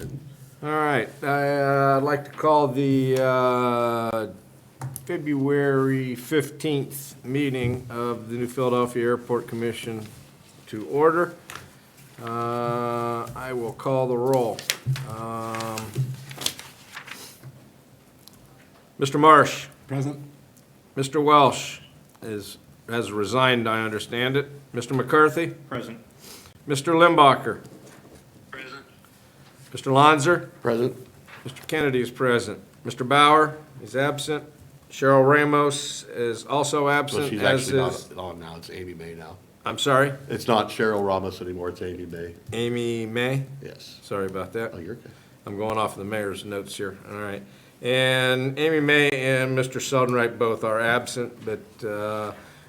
All right, I'd like to call the February 15th meeting of the New Philadelphia Airport Commission to order. I will call the roll. Mr. Marsh. Present. Mr. Welsh has resigned, I understand it. Mr. McCarthy. Present. Mr. Limbacher. Present. Mr. Lonzer. Present. Mr. Kennedy is present. Mr. Bauer is absent. Cheryl Ramos is also Well, absent, she's as actually is, not on now. It's Amy May now. I'm sorry, It's not Cheryl Ramos anymore. It's Amy May. Amy May. Yes. Sorry about that. Oh, you're okay. I'm going off the mayor's notes here. All right. And Amy May and Mr. Seldenwright both are absent, but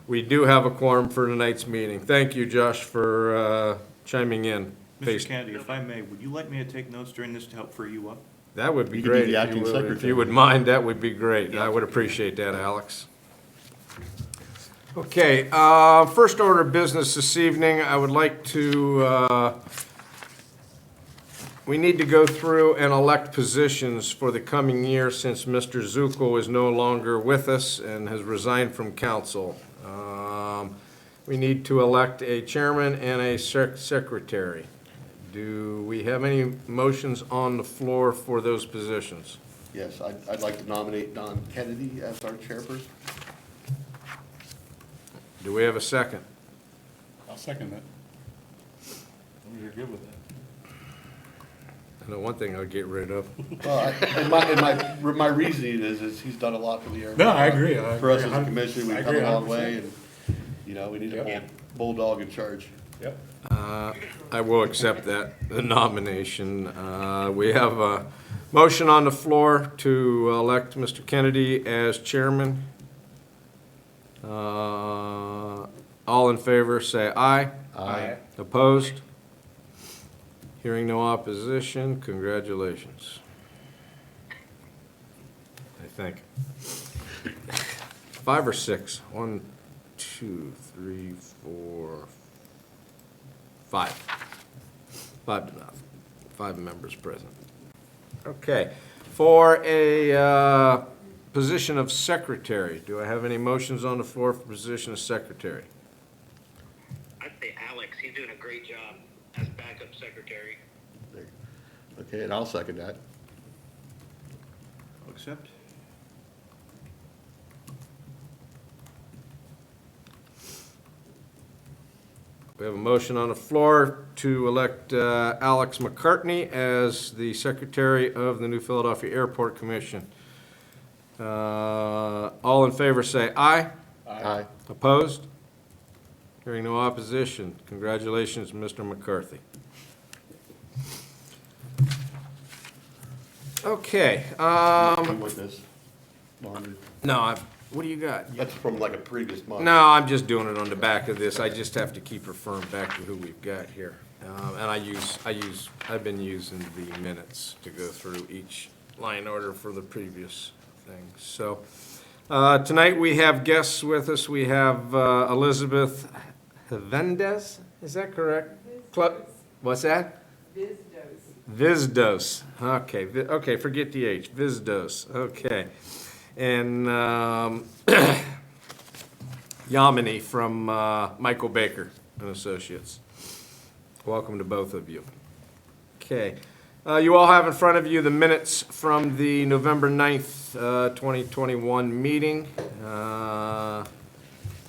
we do have a quorum for tonight's meeting. Thank you, Josh, for chiming in. Mr. Kennedy, if I may, would you like me to take notes during this to help free you up? That would be You could be great. the If acting you would- If secretary. you would mind, that would be great. I would appreciate that, Alex. Okay, first order of business this evening, I would like to, we need to go through and elect positions for the coming year since Mr. Zuko is no longer with us and has resigned from council. We need to elect a chairman and a secretary. Do we have any motions on the floor for those positions? Yes, I'd like to nominate Don Kennedy as our chairperson. Do we have a second? I'll second that. As long as you're good with that. I know one thing I'll get rid of. Well, my reasoning is he's done a lot for the airport. No, I agree. For us as a commission, we've I come agree a long 100%. way, and, we need a bulldog in charge. Yep. I will accept that, the nomination. We have a motion on the floor to elect Mr. Kennedy as chairman. All in favor, say aye. Aye. Opposed? Hearing no opposition, congratulations. I think. 5 or 6? 1, 2, 3, 4, 5. 5 to nothing. 5 members present. Okay. For a position of secretary, do I have any motions on the floor for position of secretary? I'd say Alex, he's doing a great job as backup secretary. Okay, and I'll second that. I'll accept. We have a motion on the floor to elect Alex McCartney as the secretary of the New Philadelphia Airport Commission. All in favor say aye. Aye. Opposed? Hearing no opposition. Congratulations, Mr. McCarthy. Okay, You want this? Laundry? no, what do you got? That's from like a previous month. No, I'm just doing it on the back of this. I just have to keep referring back to who we've got here. And I've been using the minutes to go through each line order for the previous thing. So, tonight we have guests with us. We have Elizabeth Hernandez, is that correct? What's that? Vizdos. Okay, okay, forget the H. Vizdos, okay. And Yamini from Michael Baker and Associates. Welcome to both of you. Okay. You all have in front of you the minutes from the November 9th, 2021 meeting.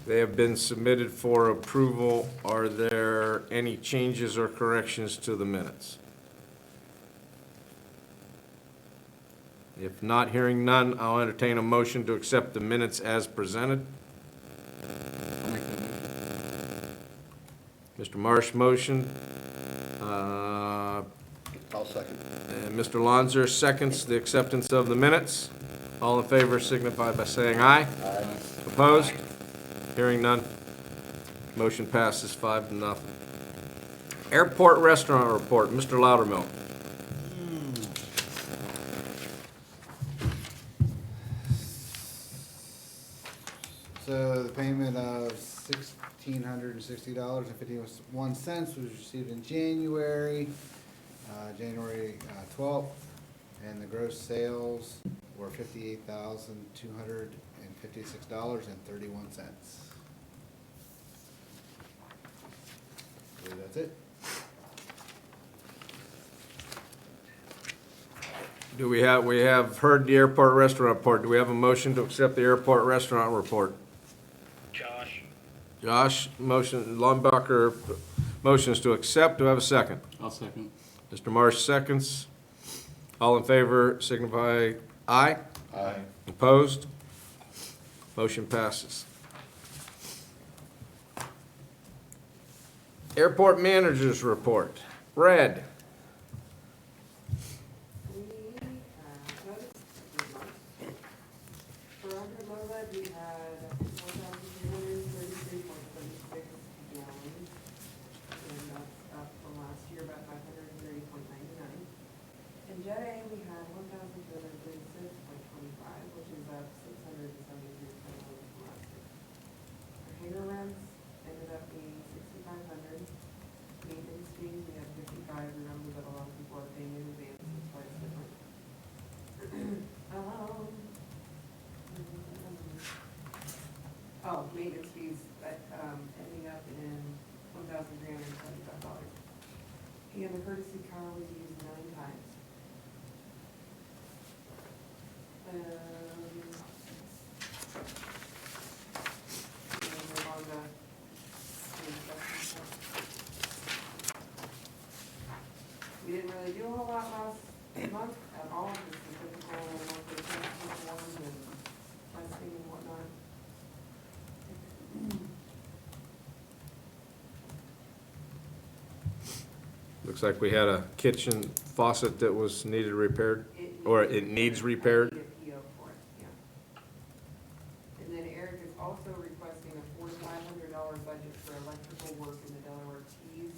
They have been submitted for approval. Are there any changes or corrections to the minutes? If not, hearing none, I'll entertain a motion to accept the minutes as presented. Mr. Marsh motion. I'll second. And Mr. Lonzer seconds the acceptance of the minutes. All in favor signify by saying aye. Aye. Opposed? Hearing none. Motion passes 5-0. Airport restaurant report, Mr. Loudermilk. So the payment of $1,660.51 was received in January. January 12th, and the gross sales were $58,256.31. I believe that's it. We have heard the airport restaurant report. Do we have a motion to accept the airport restaurant report? Josh, Josh, motion, Lombacher, motions to accept. Do I have a second? I'll second. Mr. Marsh seconds. All in favor signify aye. Aye. Opposed? Motion passes. Airport managers report. Red. We had, for under Lola, we had 1,333.76 gallons, and that's up from last year about 530.99. In Jet A, we had 1,236.25, which is up 673.1 from last year. Our hangar rents ended up being 6,500. Maintenance fees, we had 55, remember that a lot of people are paying in advance, that's why it's different. Oh, maintenance fees, ending up in $1,375. And the courtesy car was used 9 times. And we're on the we didn't really do a whole lot last month at all, just the typical monthly transfer forms and testing and whatnot. Looks like we had a kitchen faucet that was needed repaired, or it needs repaired. I need a PO for it, yeah. And then Eric is also requesting a $4,500 budget for electrical work in the Delaware Keys.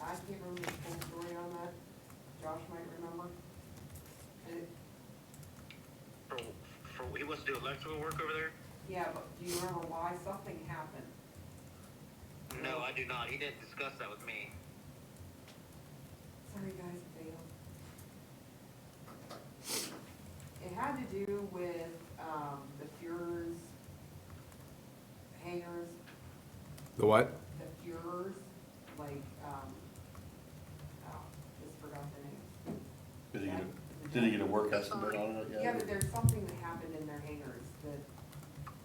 I can't remember the full story on that. Josh might remember. And it, for he wants to do electrical work over there? yeah, but do you remember why something happened? No, I do not. He didn't discuss that with me. Sorry, guys, it failed. It had to do with, the Fuhrer's hangars, The what? the Fuhrer's, like, just forgot their name. Did he get a work estimate on it yet? Yeah, but there's something that happened in their hangars that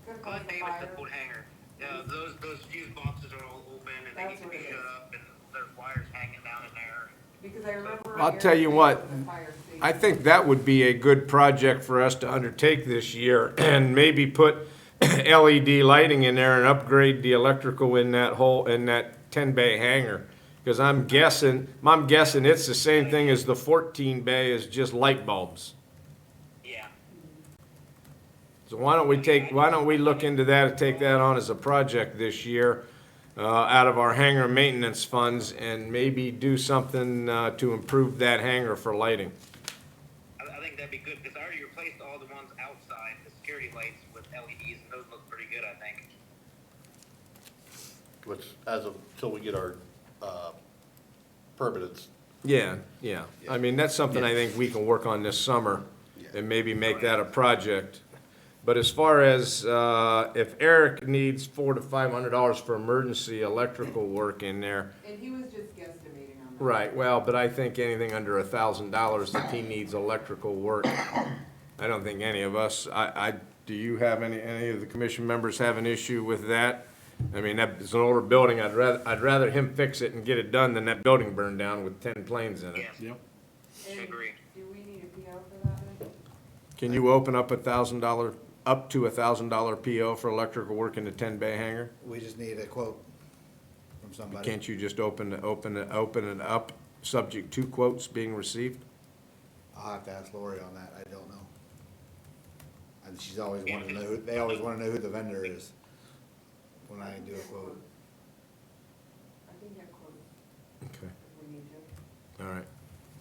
could have caused a Davis, fire. the old hangar. Yeah, those fuse boxes are all open and they That's need to what be it shut is. up and there's wires hanging down in there. Because I remember. I'll Eric tell you saying what, it was a fire safety. I think that would be a good project for us to undertake this year and maybe put LED lighting in there and upgrade the electrical in that 10-bay hangar. Because I'm guessing it's the same thing as the 14-bay, is just light bulbs. Yeah. So why don't we look into that and take that on as a project this year, out of our hangar maintenance funds, and maybe do something, to improve that hangar for lighting. I think that'd be good because I already replaced all the ones outside, the security lights with LEDs, and those look pretty good, I think. Which, till we get our, permit, it's, Yeah. I mean, that's something I think we can work on this summer and maybe make that a project. But as far as, if Eric needs $400 to $500 for emergency electrical work in there, And he was just guesstimating on that. right, well, but I think anything under $1,000 that he needs electrical work, I don't think any of us, do you have any of the commission members have an issue with that? I mean, that's an older building, I'd rather him fix it and get it done than that building burn down with 10 planes in it. Yes, Yep. And agree. do we need a PO for that then? Can you open up up to $1,000 PO for electrical work in the 10-bay hangar? We just need a quote from somebody. Can't you just open it up, subject to quotes being received? I'll have to ask Lori on that, I don't know. And she's always wanted to know, they always wanna know who the vendor is when I do a quote. I can get quotes Okay. if we need to. All right.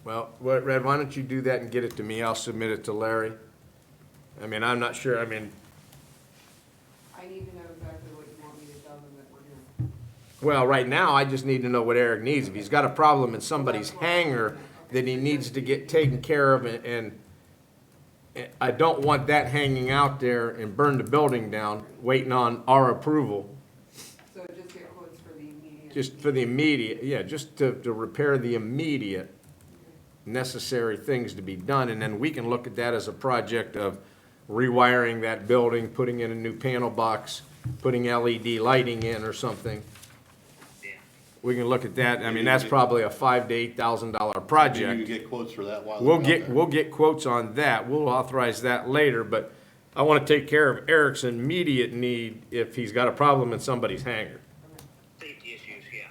Well, Red, why don't you do that and get it to me? I'll submit it to Larry. I mean, I'm not sure, I need to know exactly what you want me to tell them that we're doing. Well, right now, I just need to know what Eric needs. If he's got a problem in somebody's hangar that he needs to get taken care of, and I don't want that hanging out there and burn the building down, waiting on our approval, So just get quotes for the immediate. just for the immediate, yeah, just to repair the immediate necessary things to be done, and then we can look at that as a project of rewiring that building, putting in a new panel box, putting LED lighting in or something. Yeah. We can look at that. I mean, that's probably a $5,000 to $8,000 Maybe you project. can get quotes for that while. We'll they're out get, there. we'll get quotes on that. We'll authorize that later, but I want to take care of Eric's immediate need if he's got a problem in somebody's hangar. Safety issues, yeah.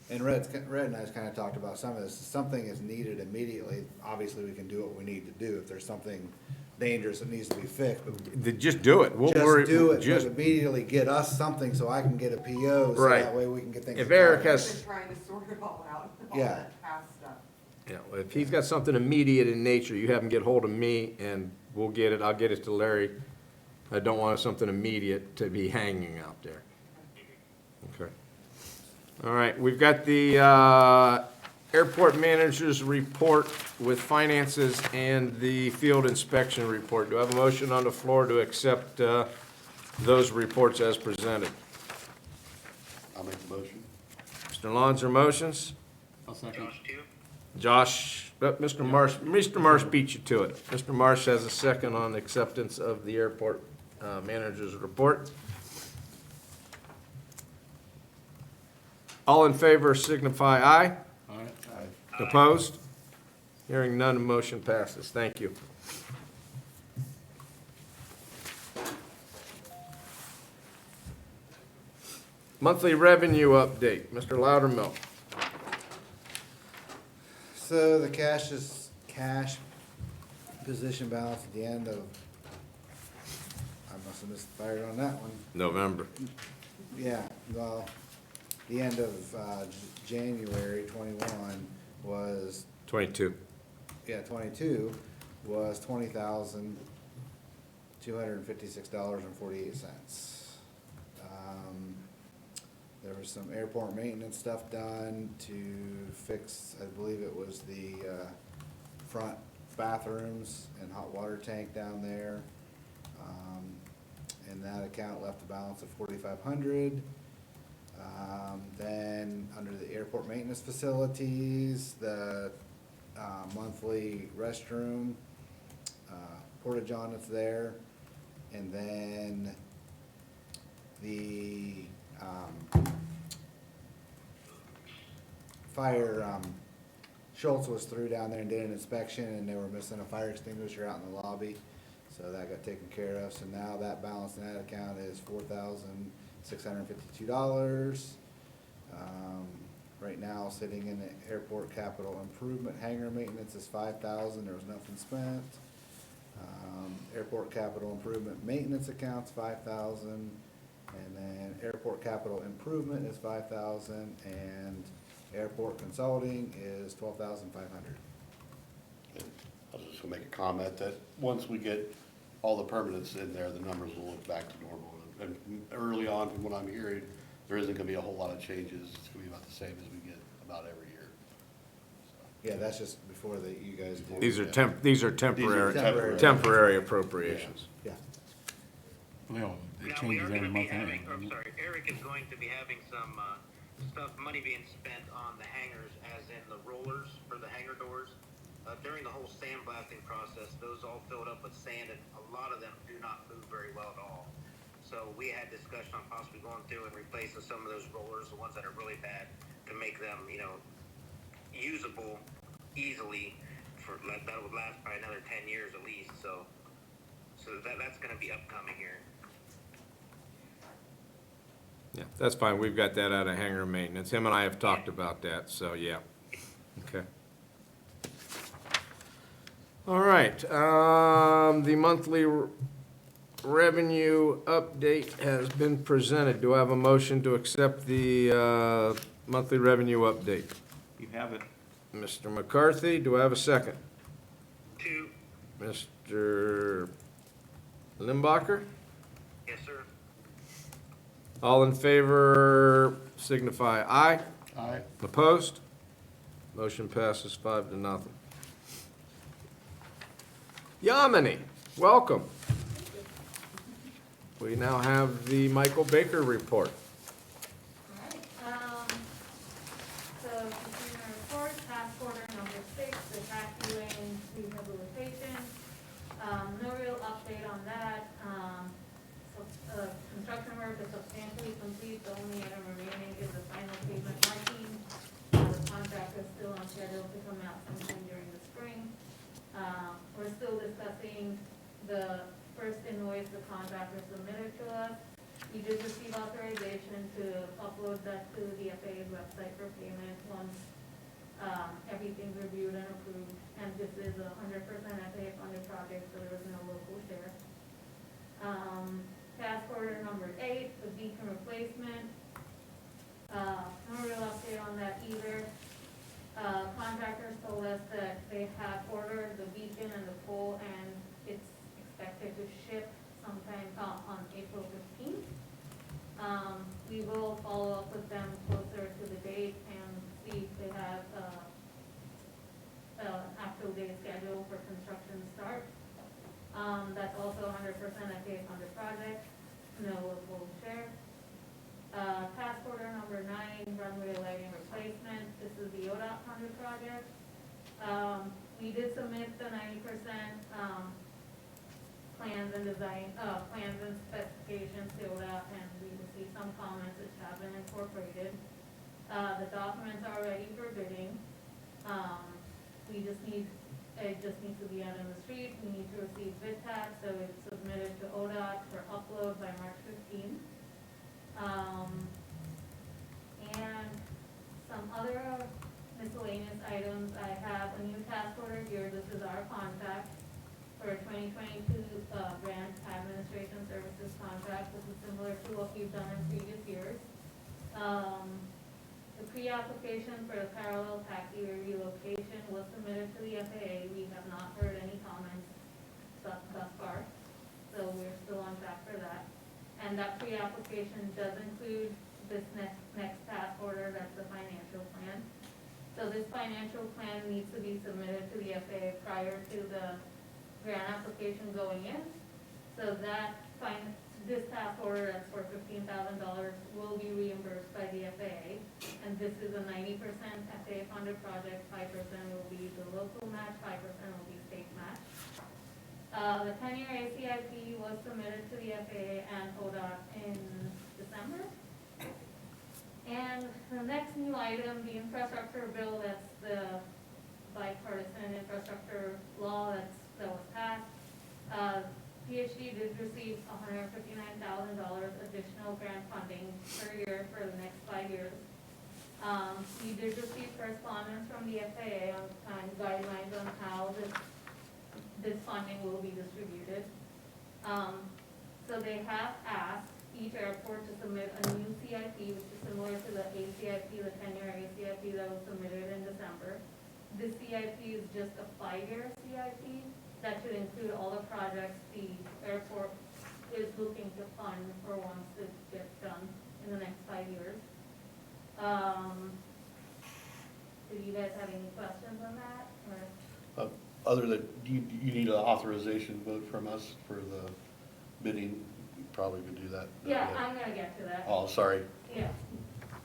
And Red and I kind of talked about some of this. If something is needed immediately, obviously we can do what we need to do. If there's something dangerous that needs to be fixed, but Just do it. We'll worry. just do it, but Just, immediately get us something so I can get a PO, so Right. that way we can get things. If Eric started. has- Been trying to sort it all out, all Yeah. that past stuff. yeah, if he's got something immediate in nature, you have him get hold of me and we'll get it. I'll get it to Larry. I don't want something immediate to be hanging out there. Okay. All right, we've got the airport manager's report with finances and the field inspection report. Do I have a motion on the floor to accept those reports as presented? I'll make the motion. Mr. Lonzer motions? I'll second. Josh, too? Josh, Mr. Marsh beat you to it. Mr. Marsh has a second on acceptance of the airport manager's report. All in favor signify aye. All right. Opposed? Hearing none, motion passes. Thank you. Monthly revenue update, Mr. Loudermilk. So the cash position balance at the end of, I must have misfired on that one. November. Yeah, well, the end of January 21 was, 22. yeah, 22 was $20,256.48. There was some airport maintenance stuff done to fix, I believe it was the front bathrooms and hot water tank down there. And that account left a balance of $4,500. Then, under the airport maintenance facilities, the monthly restroom, porta-john that's there, and then the fire, Schultz was through down there and did an inspection, and they were missing a fire extinguisher out in the lobby, so that got taken care of. So now that balance in that account is $4,652. Right now, sitting in the airport capital improvement hangar maintenance is $5,000, there was nothing spent. Airport capital improvement maintenance account's $5,000, and then airport capital improvement is $5,000, and airport consulting is $12,500. And I was just gonna make a comment that once we get all the permanents in there, the numbers will look back to normal. And early on, from what I'm hearing, there isn't gonna be a whole lot of changes. It's gonna be about the same as we get about every year. Yeah, that's just before you guys do. These are temporary, temporary. temporary appropriations. Yeah. Well, it Now, we changes are every gonna be month having, anyway. I'm sorry, Eric is going to be having some, money being spent on the hangars, as in the rollers for the hangar doors. During the whole sandblasting process, those all filled up with sand, and a lot of them do not move very well at all. So we had discussion on possibly going through and replacing some of those rollers, the ones that are really bad, to make them, usable easily that would last probably another 10 years at least, so that's gonna be upcoming here. Yeah, that's fine. We've got that out of hangar maintenance. Him and I have talked about that, so yeah. Okay. All right, the monthly revenue update has been presented. Do I have a motion to accept the monthly revenue update? You have it. Mr. McCarthy, do I have a second? 2, Mr. Limbacher? yes, sir. All in favor signify aye. Aye. Opposed? Motion passes 5-0. Yamini, welcome. We now have the Michael Baker report. Alright, so consumer report, task order number 6, the taxi lane rehabilitation. No real update on that. Construction work is substantially complete, the only item remaining is the final pavement marking. The contract is still on schedule to come out sometime during the spring. We're still discussing the first invoice the contractor submitted to us. We did receive authorization to upload that to the FAA's website for payment once everything's reviewed and approved. And this is a 100% FAA funded project, so there was no local share. Task order number 8, the beacon replacement. No real update on that either. Contractors told us that they have ordered the beacon and the pole, and it's expected to ship sometime on April 15th. We will follow up with them closer to the date and see if they have an actual day schedule for construction start. That's also 100% FAA funded project, no local share. Task order number 9, runway lighting replacement. This is the ODOT funded project. We did submit the 90% plans and design, plans and specifications to ODOT, and we received some comments which have been incorporated. The documents are ready for bidding. It just needs to be out in the street. We need to receive bid tags, so it's submitted to ODOT for upload by March 15th. And some other miscellaneous items. I have a new task order here. This is our contract for a 2022 grant administration services contract. This is similar to what we've done in previous years. The pre-application for the parallel taxiway relocation was submitted to the FAA. We have not heard any comments thus far, so we're still on track for that. And that pre-application does include this next task order, that's the financial plan. So this financial plan needs to be submitted to the FAA prior to the grant application going in. So this task order, that's for $15,000, will be reimbursed by the FAA. And this is a 90% FAA funded project, 5% will be the local match, 5% will be state match. The 10-year ACIP was submitted to the FAA and ODOT in December. And the next new item, the infrastructure bill, that's the bipartisan infrastructure law that was passed. PhD did receive $159,000 additional grant funding per year for the next 5 years. We did receive correspondence from the FAA on guidelines on how this funding will be distributed. So they have asked each airport to submit a new CIP, which is similar to the ACIP, the 10-year ACIP that was submitted in December. This CIP is just a 5-year CIP that should include all the projects the airport is looking to fund for once it gets done in the next 5 years. Do you guys have any questions on that, or? Other than, do you need an authorization vote from us for the bidding? You probably could do that. Yeah, I'm gonna get to that. Oh, sorry. Yeah.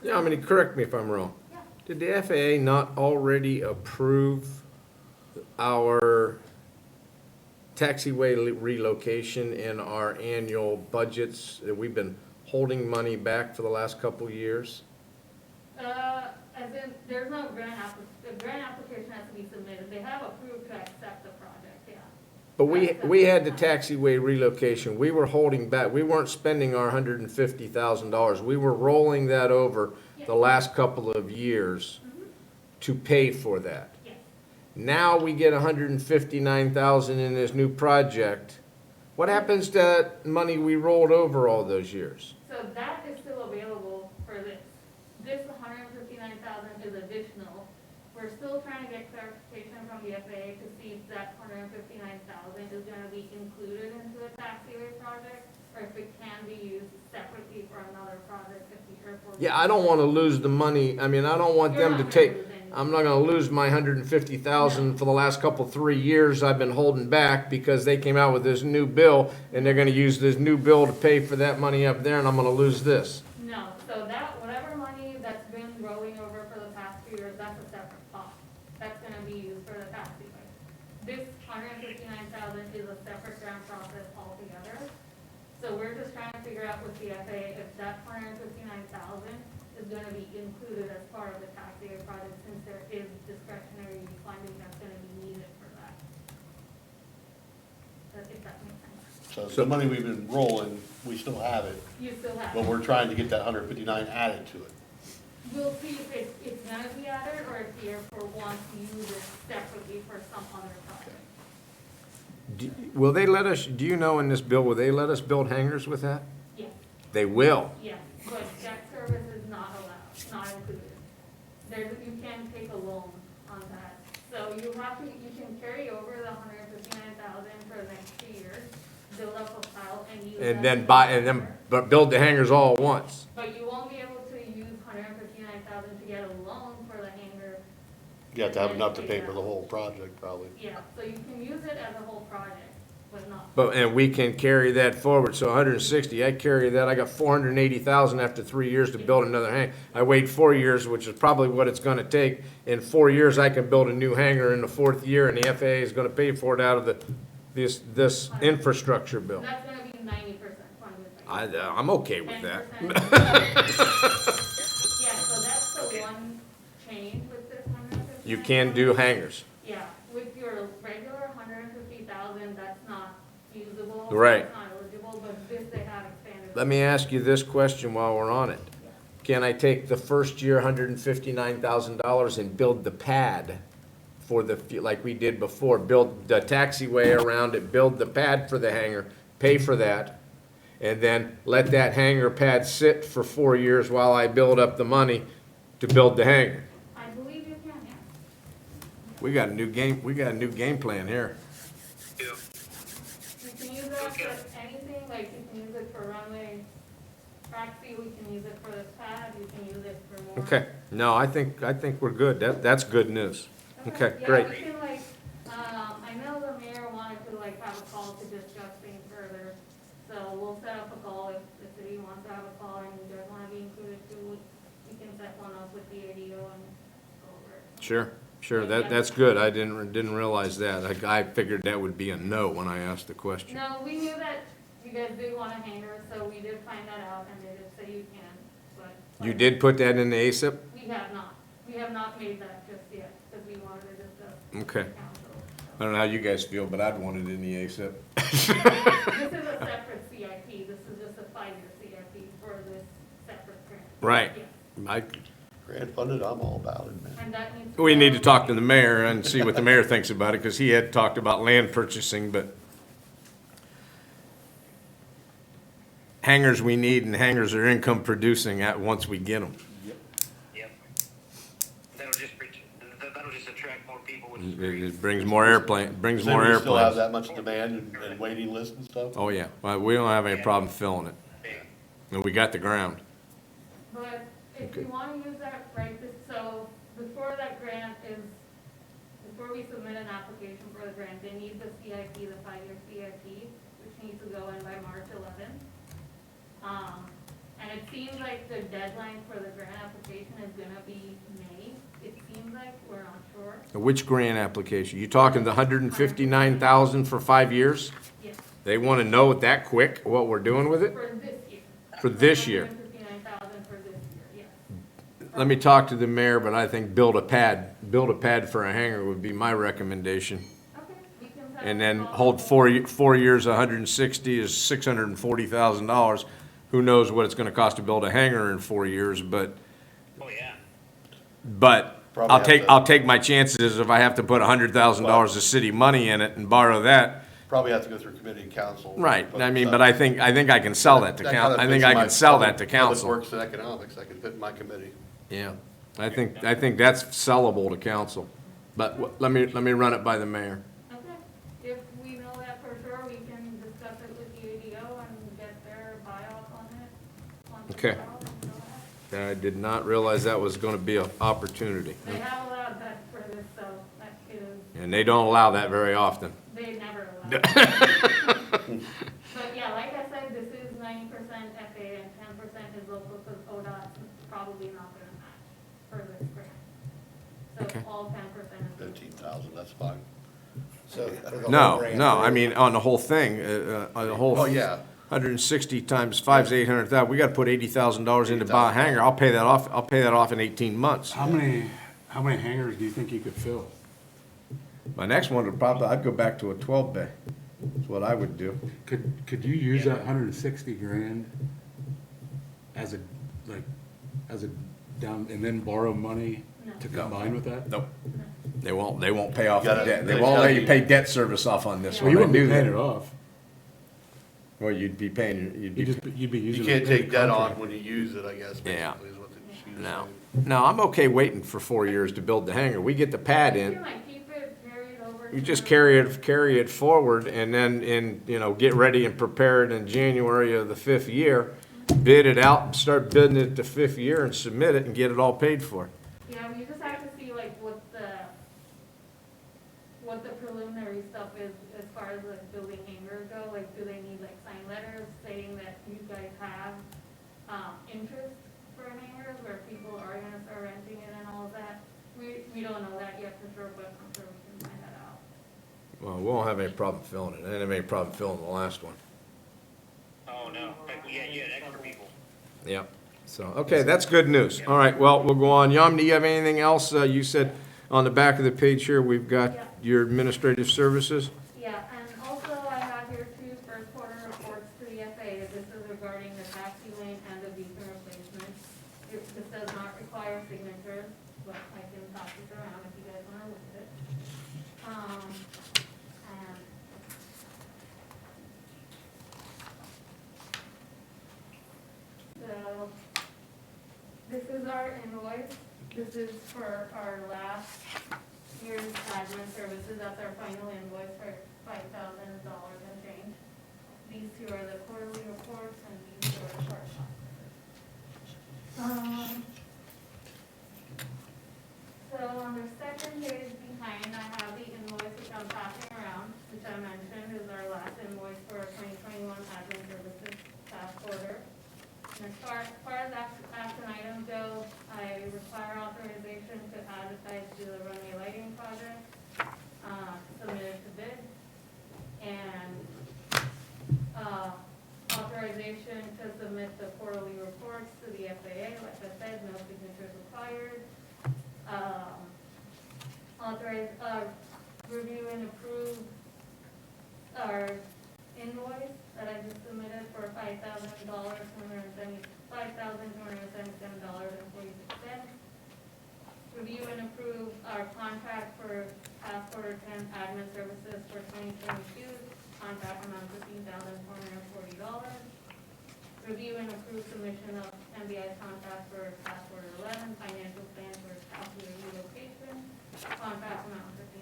Yeah, I mean, correct me if I'm wrong. Yeah. Did the FAA not already approve our taxiway relocation in our annual budgets? We've been holding money back for the last couple of years. As in, there's no grant the grant application has to be submitted. They have approved to accept the project, yeah. But we had the taxiway relocation. We were holding back. We weren't spending our $150,000. We were rolling that over the last couple of years to pay for that. Yes. Now we get $159,000 in this new project. What happens to that money we rolled over all those years? So that is still available for this. This $159,000 is additional. We're still trying to get clarification from the FAA to see if that $159,000 is gonna be included into the taxiway project, or if it can be used separately for another project if the airport. Yeah, I don't wanna lose the money, I mean, I don't want You're them to not gonna take, lose anything. I'm not gonna lose my 150,000 for the last 3 years I've been holding back because they came out with this new bill, and they're gonna use this new bill to pay for that money up there, and I'm gonna lose this. No, so that, whatever money that's been rolling over for the past 2 years, that's a separate pot. That's gonna be used for the taxiway. This 159,000 is a separate grant process altogether. So we're just trying to figure out with the FAA if that 159,000 is gonna be included as part of the taxiway project, since there is discretionary funding that's gonna be needed for that. If that makes sense. So the money we've been rolling, we still have it, You still have. but we're trying to get that 159 added to it. We'll see if it's gonna be added, or if the airport wants to use it separately for some other project. Will they let us, do you know in this bill, will they let us build hangars with that? Yes, They will. yes, but debt service is not allowed, not included. You can take a loan on that. So you can carry over the 159,000 for the next 2 years, build up a pile and use. And that then to buy, buy and then, hangar. but build the hangars all at once. But you won't be able to use 159,000 to get a loan for the hangar. You have to have enough to pay for the whole project, probably. Yeah, so you can use it as a whole project, but not. But, and we can carry that forward, so 160, I carry that, I got 480,000 after 3 years to build another hang. I wait 4 years, which is probably what it's gonna take. In 4 years, I can build a new hangar in the 4th year, and the FAA is gonna pay for it out of this infrastructure bill. That's gonna be 90% funded. I'm okay with that. 10%. Yeah, so that's the one change with this 150,000. You can do hangars. Yeah, with your regular 150,000, that's not usable. Right. It's not eligible, but this they have expanded. Let me ask you this question while we're on it. Can I take the first year, $159,000, and build the pad for like we did before, build the taxiway around it, build the pad for the hangar, pay for that, and then let that hangar pad sit for 4 years while I build up the money to build the hangar? I believe you can, yeah. We got a new game plan here. Yeah. You can use that for anything, like you can use it for runway taxi, we can use it for the pad, you can use it for more. Okay, no, I think we're good. That's good news. Okay, Yeah, great. we can I know the mayor wanted to have a call to discuss things further, so we'll set up a call if the city wants to have a call and you guys wanna be included too, we can set one up with the ADO and go over it. Sure, that's good. I didn't realize that. I figured that would be a no when I asked the question. No, we knew that you guys did want a hangar, so we did find that out and they did say you can, but. You did put that in the ASIP? We have not made that just yet, because we wanted to discuss. Okay. with council. I don't know how you guys feel, but I'd want it in the ASIP. This is a separate CIP, this is just a 5-year CIP for this separate grant. Right. Yeah. Grant funded, I'm all about it, man. And that needs. We go- need to talk to the mayor and see what the mayor thinks about it, because he had talked about land purchasing, but hangars we need and hangars are income producing once we get them. Yep. That'll just attract more people, which is great. It brings more airplanes. Does anybody still have that much demand and waiting list and stuff? Oh, yeah. Well, we don't have any problem filling it. Big. And we got the ground. But if you wanna use that, right, so before that grant is, before we submit an application for the grant, they need the CIP, the 5-year CIP, which needs to go in by March 11th. And it seems like the deadline for the grant application is gonna be May. It seems like, we're not sure. Which grant application? You talking the 159,000 for 5 years? Yes, They want to know that quick what we're doing with it? for this year. For this year? 159,000 for this year, yes. Let me talk to the mayor, but I think build a pad for a hangar would be my recommendation. Okay, we can set And up a then call. hold 4 years, 160 is $640,000. Who knows what it's going to cost to build a hangar in 4 years, but Oh, yeah. Probably have to- I'll take my chances if I have to put $100,000 of city money in it and borrow that. Probably have to go through committee and council. Right, I mean, but I think I can sell that to council. I think I can sell that to council. Public Works and Economics, I can fit in my committee. Yeah, I think that's sellable to council. But let me run it by the mayor. Okay, if we know that for sure, we can discuss it with the ADO and get their Okay. I did not realize that was gonna be an opportunity. They have allowed that for this, so that is, And they don't allow that very often. they never allow it. But yeah, like I said, this is 90% FAA and 10% is local, because ODOT's probably not gonna match for this grant. Okay. So all 10% is. 15,000, that's fine. So for the whole No, grant, no, I we're- mean, on the whole thing, on the whole. Oh, yeah. 160 times 5 is 800,000. We gotta put $80,000 in to buy a hangar. I'll pay that off in 18 months. How many hangars do you think you could fill? My next one would probably, I'd go back to a 12 bay. That's what I would do. Could you use that 160 grand as a, as a down, and then borrow money to No. combine with that? Nope. They won't pay off the Gotta- debt. They they won't let gotta you be- pay debt service off on this Well, one. you I wouldn't be knew paying that. it off. Well, you'd be paying, you'd be. You'd be using You it. can't to pay take the debt on contract. when you use it, I guess, Yeah. basically is what she was No, saying. no, I'm okay waiting for 4 years to build the hangar. We get the pad You in. can like keep it, carry it over. You to just the- carry it forward and then get ready and prepare it in January of the 5th year. Bid it out and start bidding it the 5th year and submit it and get it all paid for. Yeah, we just have to see like what the preliminary stuff is as far as like building hangar go, like do they need like signed letters saying that you guys have, interest for hangars where people are gonna start renting it and all of that? We don't know that yet for sure, but I'm sure we can find that out. Well, we won't have any problem filling it. I didn't have any problem filling the last one. Oh, no, yeah, you had extra people. Yep. So, okay, that's good news. All right, well, we'll go on. Yam, do you have anything else? You said on the back of the page here, we've got Yeah. your administrative services. Yeah, and also I have here two first quarter reports to the FAA. This is regarding the taxi lane and the beacon replacement. This does not require signatures, but I can pass this around if you guys wanna look at it. And so, this is our invoice. This is for our last year's admin services. That's our final invoice for $5,000 and change. These two are the quarterly reports and these are the short So on the second page behind, I have the invoice which I'm passing around, which I mentioned is our last invoice for our 2021 admin services task order. And as far as action items go, I require authorization to advertise to the runway lighting project, submitted to bid. And, authorization to submit the quarterly reports to the FAA, like I said, no signatures required. Review and approve our invoice that I just submitted for $5,277.46. Review and approve our contract for task order 10 admin services for 2022, contract amount $15,440. Review and approve submission of MBI contract for task order 11, financial plan for Calhoun relocation, contract amount $15,000.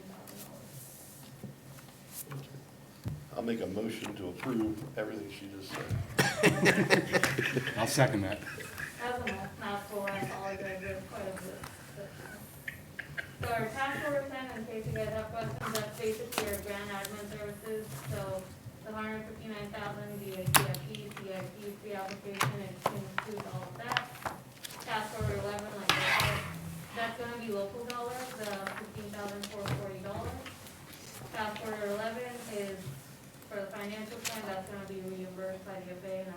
I'll make a motion to approve everything she just said. I'll second that. That was a mouthful, I apologize, there's quite a bit. So our task order 10, in case you guys have questions, that's basically our grant admin services, so the $159,000, DACIP, CIP, pre-application, it includes all of that. Task order 11, like I said, that's gonna be local dollars, the $15,440. Task order 11 is for the financial plan, that's gonna be reimbursed by the FAA 90%.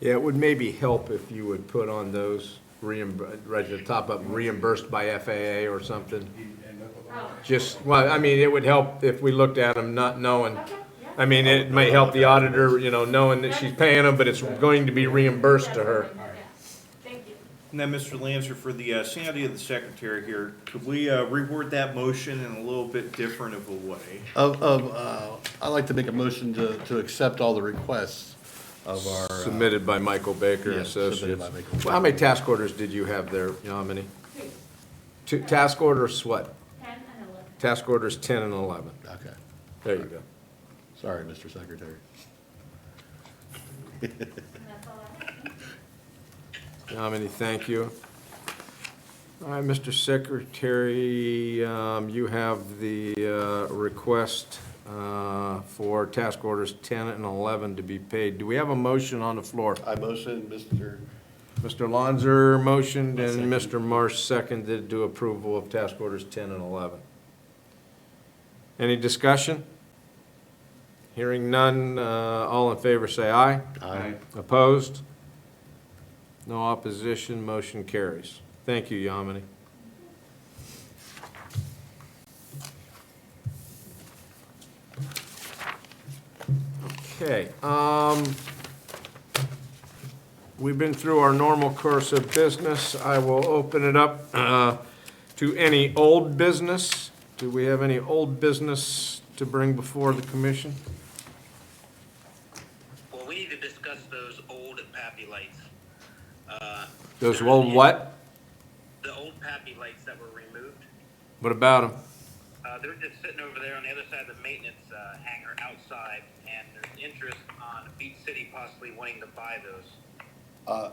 Yeah, it would maybe help if you would put on those right at the top up, reimbursed by FAA or something. Oh, Just, well, I mean, it would help if we looked at them not knowing. okay, yeah. I mean, it might help the auditor, knowing that she's paying them, but it's going to be reimbursed to her. Yeah. Thank you. And then, Mr. Lancer, for the sanity of the secretary here, could we reword that motion in a little bit different of a way? I'd like to make a motion to accept all the requests of our. Submitted by Michael Baker and Yes, submitted Associates. by Michael Baker. Well, how many task orders did you have there? You know how many? Two, Task orders what? 10 and 11. Task orders 10 and 11. Okay, There you go. sorry, Mr. Secretary. And that's all I have. Thank you. Yamini, thank you. All right, Mr. Secretary, you have the request for task orders 10 and 11 to be paid. Do we have a motion on the floor? I motion, Mr. Lonzer motioned and Mr. Marsh seconded to approval of task orders 10 and 11. Any discussion? Hearing none, all in favor say aye. Aye. Opposed? No opposition, motion carries. Thank you, Yamini. Okay, we've been through our normal course of business. I will open it up to any old business. Do we have any old business to bring before the commission? Well, we need to discuss those old Pappy lights. Those old what? The old Pappy lights that were removed. What about them? They're just sitting over there on the other side of the maintenance hangar outside, and there's interest on Beach City possibly wanting to buy those.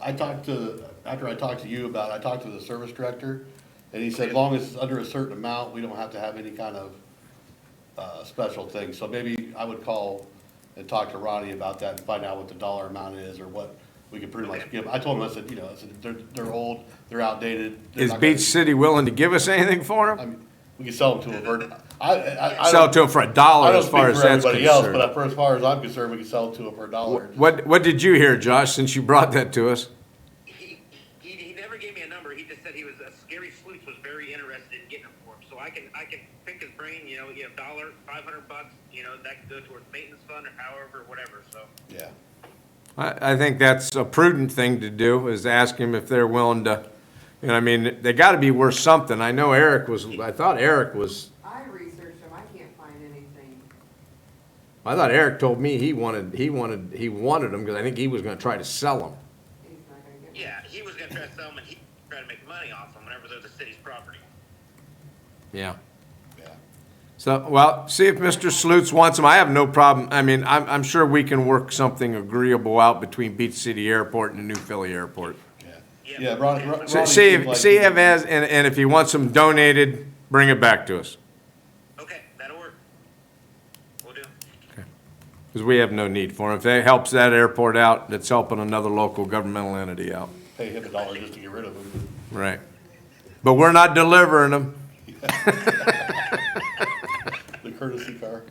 After I talked to you about it, I talked to the service director, and he said, as long as it's under a certain amount, we don't have to have any kind of special thing. So maybe I would call and talk to Ronnie about that and find out what the dollar amount is, or what we could pretty much give. I told him, I said, they're old, they're outdated. they're Is not Beach gonna- City willing to give us anything for I them? mean, we could sell them to them for, I Sell it don't, to them for I $1 don't as speak far for as that's everybody else, concerned. but as far as I'm concerned, we could sell it to them for $1. What did you hear, Josh, since you brought that to us? He never gave me a number. He just said he was Scary Sleuth was very interested in getting them for him. So I can pick his brain. You have $1, $500. That could go towards maintenance fund or however, whatever. So Yeah. I think that's a prudent thing to do, is ask him if they're willing to, they gotta be worth something. I know I thought Eric told me he wanted them, because I think he was gonna try to sell them. He's not gonna get. yeah, he was going to try to sell them, and he try to make money off them whenever they're the city's property. Yeah. Yeah. So, well, see if Mr. Slutz wants them. I have no problem. I'm sure we can work something agreeable out between Beach City Airport and the New Philly Airport. Yeah. Yeah, Ronnie So seems see if, like see he- if as, and if he wants them donated, bring it back to us. Okay, that'll work. We'll do. Because we have no need for them. If that helps that airport out, that's helping another local governmental entity out. Pay him $1 just to get rid of them. Right. But we're not delivering them. The courtesy car.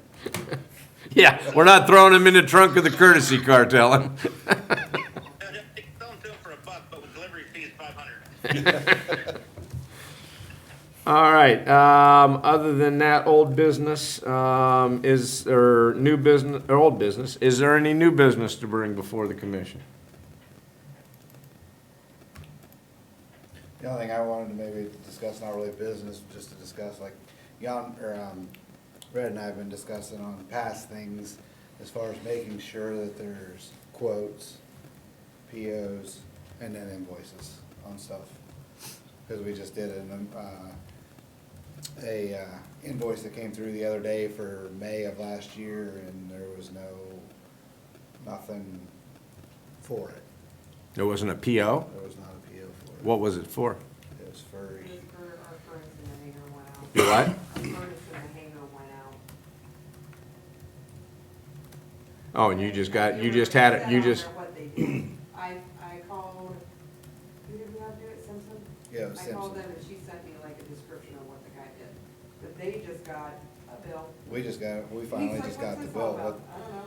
Yeah, we're not throwing them in the trunk of the courtesy car, tell him. Sell them to him for $1, but with delivery fees $500. All right, other than that, old business, is there new business, or old business, is there any new business to bring before the commission? The only thing I wanted to maybe discuss, not really business, just to discuss, like, Red and I have been discussing on past things as far as making sure that there's quotes, POs, and then invoices on stuff. Because we just did a invoice that came through the other day for May of last year, and there was nothing for it. There wasn't a PO? There was not a PO for it. What was it for? It was for, Just for our furnace in the hangar went out. You what? Our furnace in the hangar went out. Oh, and you just had it, you just, I don't know what they did. I called, who did we have do it, Simpson? yeah, it was I called Simpson. them and she sent me like a description of what the guy did, but they just got a bill. We He's finally like, just "What's got the this all bill. about?" I don't know.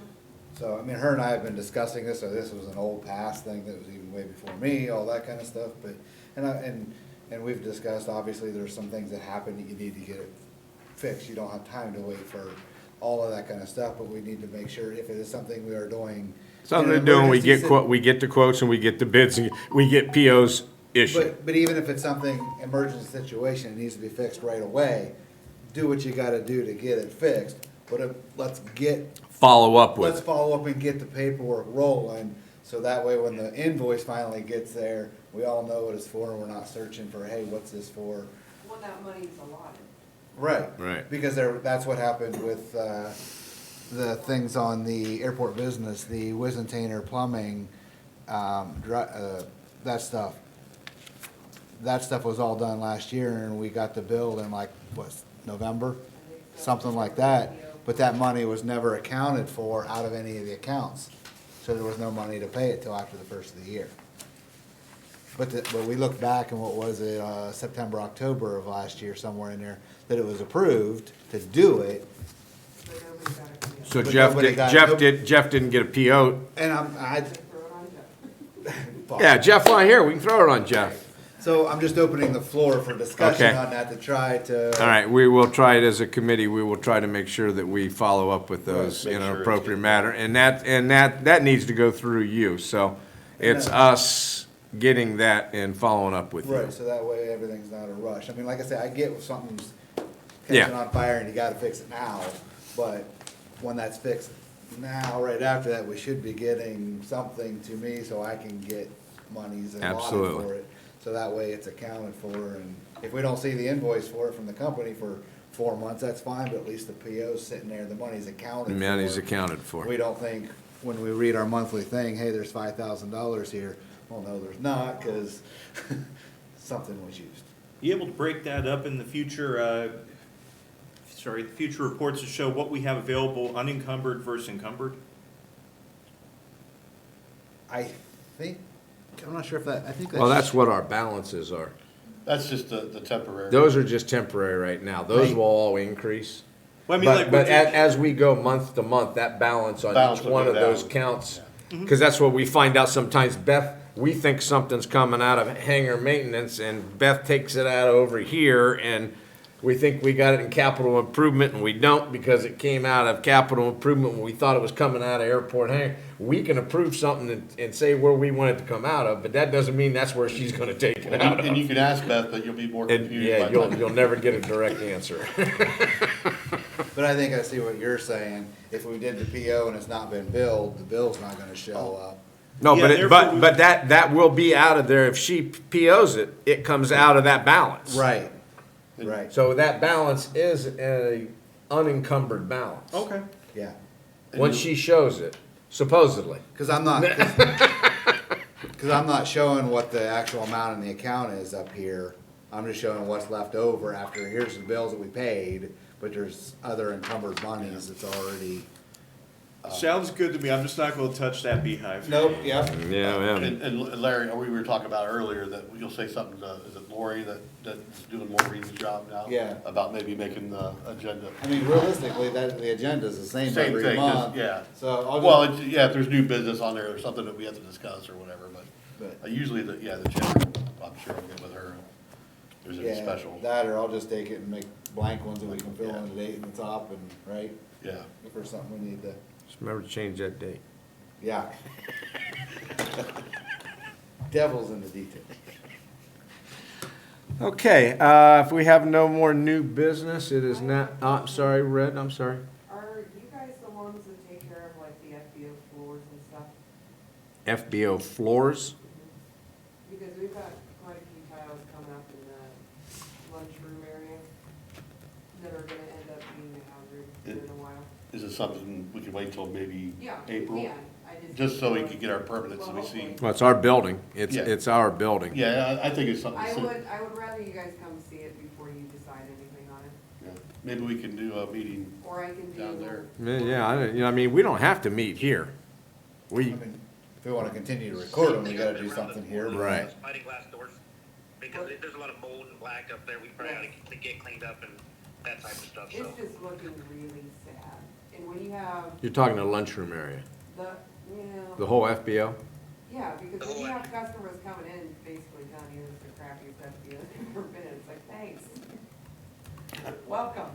So, I mean, her and I have been discussing this, so this was an old past thing that was even way before me, all that kind of stuff, but, and we've discussed, obviously, there's some things that happen that you need to get it fixed. You don't have time to wait for all of that kind of stuff, but we need to make sure if it is something we are doing. something in to an do, and we emergency get we get the quotes and we get the bids and we get POs issued. But even if it's something, emergency situation, it needs to be fixed right away, do what you gotta do to get it fixed. But let's Follow up let's with, follow up and get the paperwork rolling, so that way when the invoice finally gets there, we all know what it's for, and we're not searching for, hey, what's this for? Well, that money's allotted. Right. Right. Because that's what happened with, the things on the airport business, the Wizentainer plumbing, that stuff. That stuff was all done last year, and we got the bill in like, what, November? Something like that, but that money was never accounted for out of any of the accounts. So there was no money to pay it till after the first of the year. But we looked back and what was it, September, October of last year, somewhere in there, that it was approved to do it. But nobody got it. yet. So But Jeff nobody did, got- Jeff didn't get a PO. And I, Throw it on Jeff. Yeah, Jeff, right here, we can throw it on Jeff. so I'm just opening the floor for discussion Okay. on that to try to. All right, we will try it as a committee, we will try to make sure that we follow up with those Right, in make an sure it's appropriate getting manner. And that needs to go through you, so it's us getting that and following up with you. Right, so that way everything's not a rush. I mean, like I said, I get if something's Yeah. catching on fire and you gotta fix it now, but when that's fixed now, right after that, we should be getting something to me so I can get monies allotted Absolutely. for it. So that way it's accounted for, and if we don't see the invoice for it from the company for 4 months, that's fine, but at least the PO's sitting there, the money's accounted for. Money's accounted for. We don't think, when we read our monthly thing, hey, there's $5,000 here. Well, no, there's not, because something was used. You able to break that up in the future, the future reports to show what we have available unencumbered versus encumbered? I think, I'm not sure if that, I think that's. Well, that's what our balances are. That's just the temporary. Those are just temporary right now. Those Right. will all increase. Well, I mean, like, But what you- as we go month to month, that balance on Balance each will one go of those down. counts, Mm-hmm. because that's what we find out sometimes, Beth, we think something's coming out of hangar maintenance, and Beth takes it out over here, and we think we got it in capital improvement, and we don't, because it came out of capital improvement when we thought it was coming out of airport hangar. We can approve something and say where we want it to come out of, but that doesn't mean that's where she's gonna take it And out you, and you of. can ask Beth, but you'll be more And, confused. yeah, by the time- you'll never get a direct answer. But I think I see what you're saying. If we did the PO and it's not been billed, the bill's not gonna show up. No, Yeah, but therefore we- but that will be out of there. If she POs it, it comes out of that balance. Right, right, So that balance is a unencumbered balance. Okay. yeah. Once she shows it, supposedly. Cause I'm not, cause I'm not showing what the actual amount in the account is up here. I'm just showing what's left over after, here's the bills that we paid, but there's other encumbered monies that's already. Sounds good to me. I'm just not gonna touch that beehive. Nope, yep. Yeah, And Larry, we were talking about earlier that you'll say something to, is it Lori that's doing Maureen's job now? Yeah. About maybe making the agenda. I mean, realistically, the agenda's the same Same every thing, just- month. yeah. So I'll Well, just, yeah, if there's new business on there or something that we have to discuss or whatever, but but, usually the chair, I'm sure I'll get with her. If there's any yeah, special, that or I'll just take it and make blank ones that we can fill in the date in the top and, right? yeah. If there's something we need to, just remember to change that date. yeah. Devil's in the detail. Okay, if we have no more new business, it is not, I'm sorry, Red, I'm sorry. Are you guys the ones that take care of like the FBO floors and stuff? FBO floors? Because we've got quite a few tiles coming up in the lunchroom area that are gonna end up being a hazard in a while. Is it something we can wait till maybe Yeah, April? we can. Just so we can get our permits and we see. Well, it's our building. Yeah. It's our building. Yeah, I think it's something. I soon. would rather you guys come see it before you decide anything on it. Yeah. Maybe we can do a meeting Or I can do. down there. I mean, we don't have to meet here. I We, mean, if we wanna continue to record them, we gotta do something here. but- Right. Sliding glass doors, because there's a lot of mold and black up there, we probably ought to get cleaned up and that type of stuff, so. It's just looking really sad. And when you have you're talking the lunchroom area, the the, whole FBO? yeah, because when you have customers coming in basically telling you it's the crappiest FBO they've ever been in, it's like, thanks. Welcome.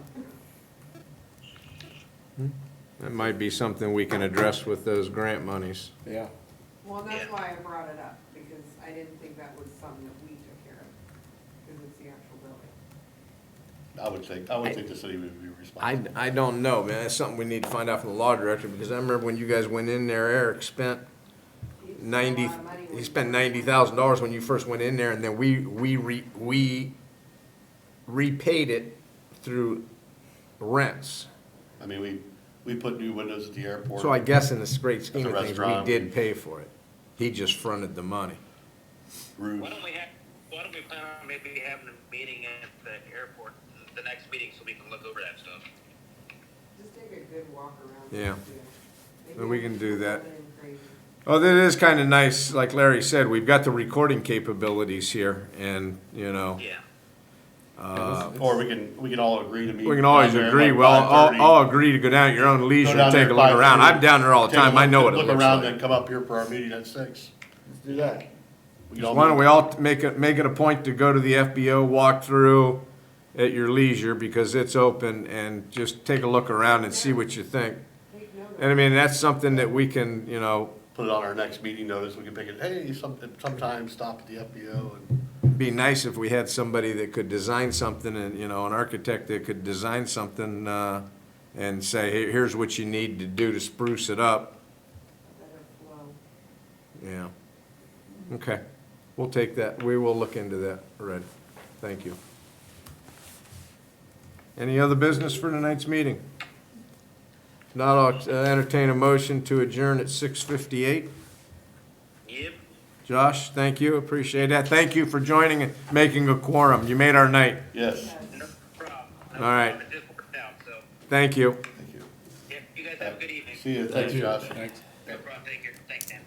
That might be something we can address with those grant monies. Yeah. Well, and that's why I brought it up, because I didn't think that was something that we took care of, because it's the actual building. I would think the city would be responsible. I don't know, man. That's something we need to find out from the law director, because I remember when you guys went in there, Eric spent He spent a lot of money he when spent first- $90,000 when you first went in there, and then we repaid it through rents. I mean, we put new windows at the airport. So I guess in this great scheme At the of things, we restaurant. did pay for it. He just fronted the money. Roof. Why don't we plan on maybe having a meeting at the airport, the next meeting, so we can look over that stuff? Just take a good walk around. Yeah. Maybe And we can do that. something crazy. Oh, that is kind of nice, like Larry said, we've got the recording capabilities here, and, you know, Yeah. Or we can all agree to meet. we can always down there at agree, like well, 5:30. all agree to go down at your own leisure Go down and there take a at look around. 5:30. I'm down there all the Take a time, I look- know what it Look looks around, like. then come up here for our meeting at 6. Let's do that. We can all Why don't meet. we all make it a point to go to the FBO, walk through at your leisure, because it's open, and just take a look around and see what you think. Take note of And I mean, that's something that we can, you know, Put it on our next meeting notice, we can pick it, hey, sometime stop at the FBO and. be nice if we had somebody that could design something, and, you know, an architect that could design something, and say, hey, here's what you need to do to spruce it up. better flow. Yeah. Okay. We'll take that. We will look into that, Red. Thank you. Any other business for tonight's meeting? If not, I'll entertain a motion to adjourn at 6:58. Yep. Josh, thank you. Appreciate that. Thank you for joining and making a quorum. You made our night. Yes, No problem. All right. It just worked out, so, Thank you. thank you. yeah, you guys have a good evening. See you, thanks, Josh. Thanks. No problem, take care, thanks, Dan.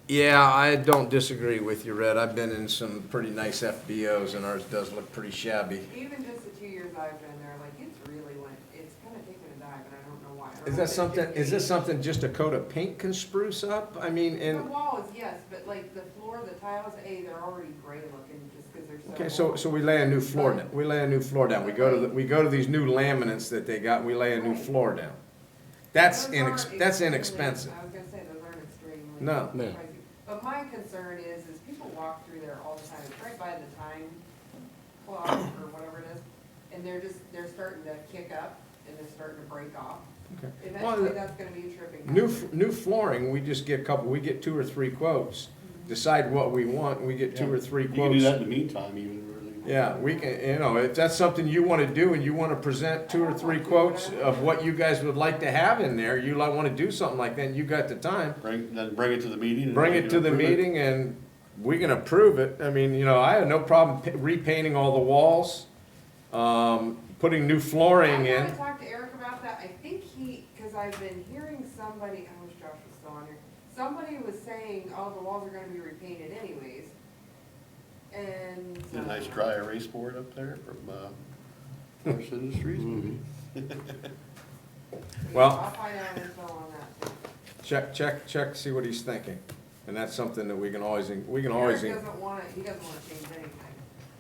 Yeah, I don't disagree with you, Red. I've been in some pretty nice FBOs, and ours does look pretty shabby. Even just the 2 years I've been there, like, it's really went, it's kind of taken a dive, and I don't know why. I don't Is know that if it's something, just is this age. something just a coat of paint can spruce up? I mean, The and, walls, yes, but like the floor, the tiles, they're already gray looking just because they're so. okay, so, old. so we lay a new floor down. We lay a new floor down. We go to these new laminates that they got, we lay a new floor down. That's Those aren't that's extremely- inexpensive. I was gonna say, those aren't extremely. No. No. pricey. But my concern is people walk through there all the time, it's right by the time clock or whatever it is, and they're starting to kick up, and they're starting to break off. Okay. Eventually, Well, that's gonna be a tripping. New, hazard. new flooring, we just get we get 2 or 3 quotes. Decide what we want, and we get 2 or 3 You can quotes. do that in the meantime, even really. Yeah, we can, you know, if that's something you want to do and you want to present 2 or 3 quotes of what you guys would like to have in there, you like, want to do something like that, and you got the time, Bring it to the meeting. and bring we it can to the approve it. meeting and we can approve it. I mean, you know, I have no problem repainting all the walls, putting new flooring I in. gotta talk to Eric about that, I think cause I've been hearing somebody, I wish Josh was still on here, somebody was saying, oh, the walls are gonna be repainted anyways. And. Get a nice dry erase board up there from, Forest Industries. Well- I'll find out info on that too. Check, see what he's thinking. And that's something that we can always, Eric doesn't wanna change anything,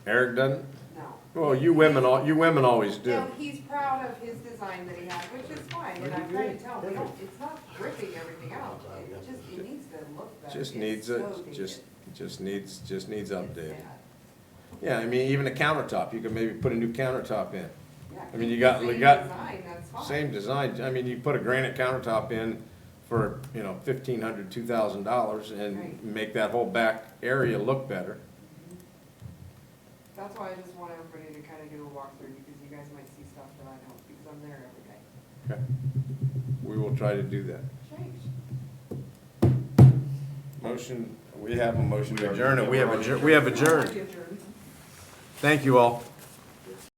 Eric doesn't? no. Well, you women always do. No, he's proud of his design that he had, which is fine, and I'm trying to tell him, it's not ripping everything out, it needs to look better. Just It's needs so it, dated. just needs It's updated. sad. Yeah, I mean, even a countertop, you could maybe put a new countertop in. Yeah, I mean, you keep got- the you same got- design, that's fine. Same design, I mean, you put a granite countertop in for, you know, $1,500, $2,000 and Right. make that whole back area look better. That's why I just want everybody to kind of do a walkthrough, because you guys might see stuff that I don't, because I'm there every day. Okay. We will try to do that. Change. Motion, we have a motion to adjourn, and we have adjourned. Thank you all.